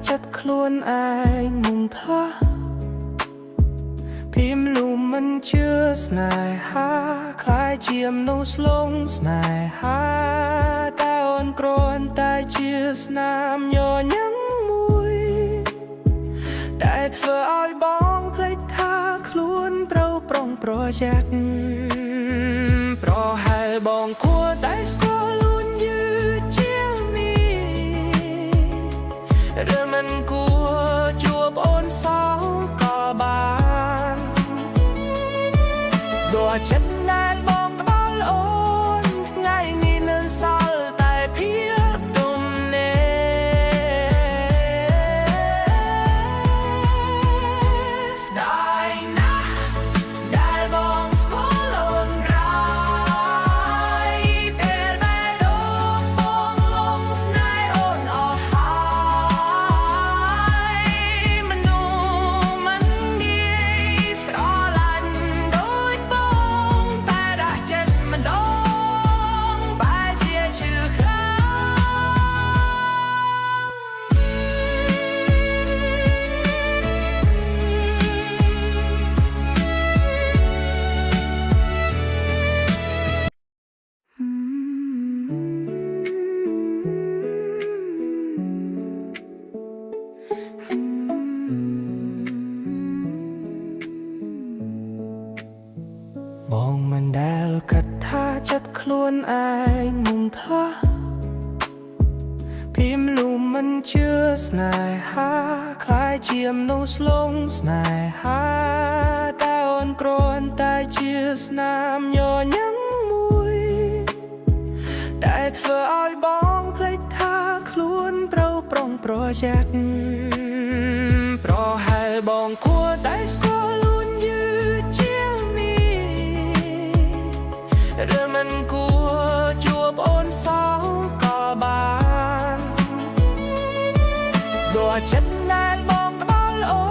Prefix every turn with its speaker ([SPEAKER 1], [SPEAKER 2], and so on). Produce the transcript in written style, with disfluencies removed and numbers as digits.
[SPEAKER 1] ចិត្តខ្លួនឯងមុំផាពីមលូមិនជឿស្នេហាคล้ายជាមនុស្សស្លងស្នេហាតែអូនគ្រាន់តែជាស្នាមញញឹមមួយដែលធ្វើឲ្យបងភ្លេចថាខ្លួនត្រូវប្រុងប្រយ័ត្នប្រហែលបងគួរតែស្គាល់ខ្លួនយឺតជាងនេះឬមិនគួរជួបអូនសោកក៏បានដូចចិត្តណែនបងផ្ដល់អូនថ្ងៃនេះនឹងសល់តែភាពទុំនេស្ដាយណាស់ដែលបងស្គាល់អូនក្រោយពេលបេះដូងបងលងស្នេហ៍អូនអស់ហើយមនុស្សមិនងាយស្រឡាញ់ដូចបងតែដាក់ចិត្តម្ដងបែរជាឈឺខ្លាំងបងមិនដែលគិតថាចិត្តខ្លួនឯងមុំផាពីមលូមិនជឿស្នេហាคล้ายជាមនុស្សស្លងស្នេហាតែអូនគ្រាន់តែជាស្នាមញញឹមមួយដែលធ្វើឲ្យបងភ្លេចថាខ្លួនត្រូវប្រុងប្រយ័ត្នប្រហែលបងគួរតែស្គាល់ខ្លួនយឺតជាងនេះឬមិនគួរជួបអូនសោកក៏បានដូចចិត្តណែនបងផ្ដល់អូ